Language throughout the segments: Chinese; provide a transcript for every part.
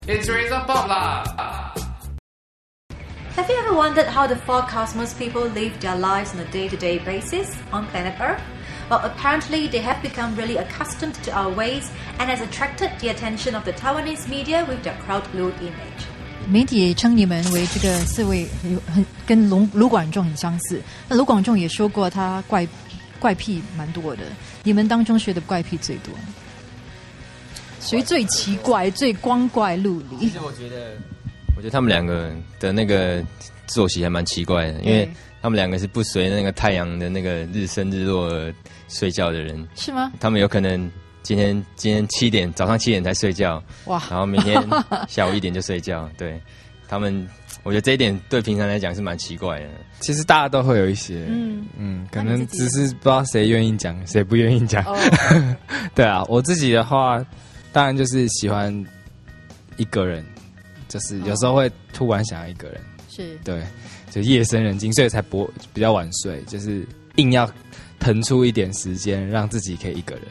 It's Razor Bob lah. Have you ever wondered how the four cosmos people live their lives on a day-to-day basis on planet Earth? Well, apparently they have become really accustomed to our ways and has attracted the attention of the Taiwanese media with their crowd-lure image. 媒体称你们为这个四位跟卢广仲很相似。那卢广仲也说过他怪癖蛮多的，你们当中谁的怪癖最多？谁最奇怪、最光怪陆离？其实我觉得他们两个的那个作息还蛮奇怪的，因为他们两个是不随那个太阳的那个日升日落而睡觉的人。是吗？他们有可能今天早上7点才睡觉，哇，然后明天下午1点就睡觉。对他们，我觉得这一点对平常来讲是蛮奇怪的。其实大家都会有一些，可能只是不知道谁愿意讲，谁不愿意讲。对啊，我自己的话，当然就是喜欢一个人，就是有时候会突然想要一个人，是对，就夜深人静，所以才比较晚睡，就是硬要腾出一点时间让自己可以一个人。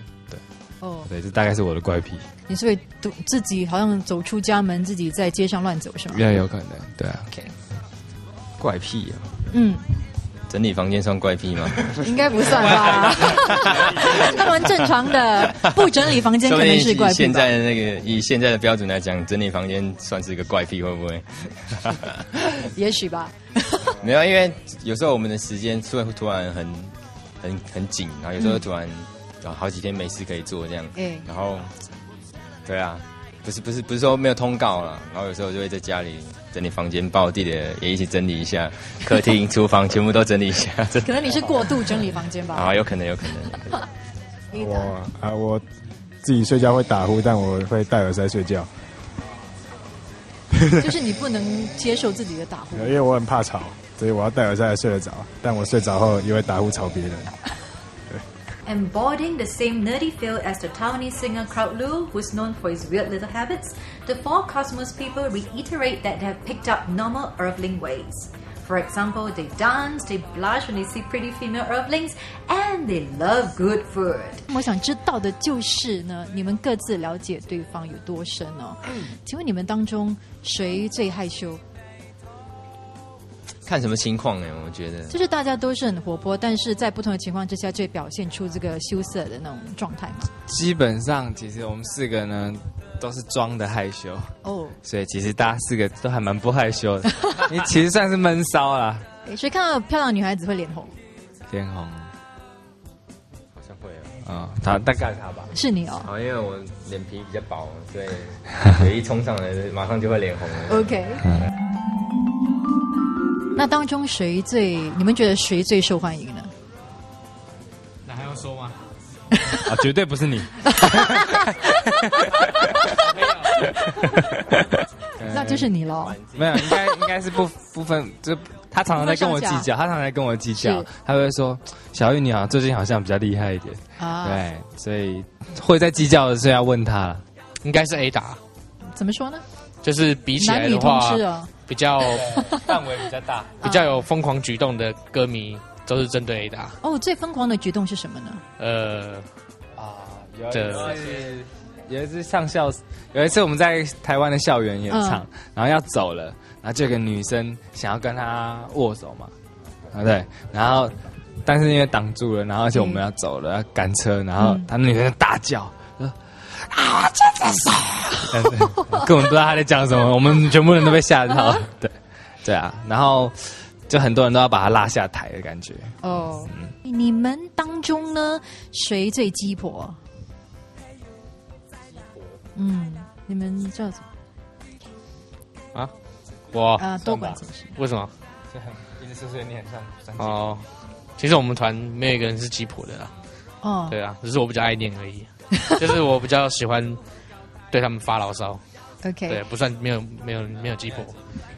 对，这大概是我的怪癖。你是会自己好像走出家门，自己在街上乱走是吗？也有可能，对啊。Okay. 怪癖啊，整理房间算怪癖吗？应该不算吧，那蛮正常的。不整理房间可能是怪癖吧。以现在的标准来讲，整理房间算是一个怪癖，会不会？也许吧。没有，因为有时候我们的时间会突然很紧，然后有时候突然好几天没事可以做这样。然后，对啊，不是说没有通告啦，然后有时候就会在家里整理房间，把我弟弟也一起整理一下，客厅、厨房全部都整理一下。可能你是过度整理房间吧？啊，有可能。我自己睡觉会打呼，但我会戴耳塞睡觉。就是你不能接受自己的打呼，因为我很怕吵，所以我要戴耳塞才睡得着。但我睡着后也会打呼吵别人。Embodying the same nerdy feel as the Taiwanese singer Crowd Lu, who's known for his weird little habits, the four cosmos people reiterate that they have picked up normal Earthling ways. For example, they dance, they blush when they see pretty female Earthlings, and they love good food. 我想知道的就是呢，你们各自了解对方有多深哦？请问你们当中谁最害羞？看什么情况呢？我觉得就是大家都是很活泼，但是在不同的情况之下，就会表现出这个羞涩的那种状态嘛。基本上，其实我们4个呢都是装的害羞哦，所以其实大家4个都还蛮不害羞的。你其实算是闷骚啦。所以看到漂亮的女孩子会脸红，脸红，好像会啊。他大概他吧，是你哦。因为我脸皮比较薄，所以一冲上来马上就会脸红了。OK。那当中你们觉得谁最受欢迎呢？那还要说吗？啊，绝对不是你。那就是你咯。没有，应该是不分，就他常常在跟我计较，他会说小玉你好，最近好像比较厉害一点啊。对，所以会在计较的时候要问他了，应该是 A 打。怎么说呢？就是比起来的话，比较范围比较大，比较有疯狂举动的歌迷都是针对 A 打。哦，最疯狂的举动是什么呢？有一次上校，有一次我们在台湾的校园演唱，然后要走了，然后就有个女生想要跟他握手嘛，对，然后但是因为挡住了，然后而且我们要走了，要赶车，然后他女生大叫。啊！真的是，根本不知道他在讲什么，我们全部人都被吓到。对啊，然后就很多人都要把他拉下台的感觉。哦，你们当中呢，谁最鸡婆？你们叫什么？啊，我多管闲事。为什么？一直说你很像哦，其实我们团没有一个人是鸡婆的啦。哦，对啊，只是我比较爱念而已。就是我比较喜欢对他们发牢骚。OK， 对，不算没有鸡婆。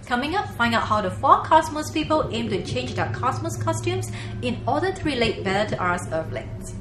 Coming up, find out how the four cosmos people aim to change their cosmos costumes in order to relate better to us Earthlings.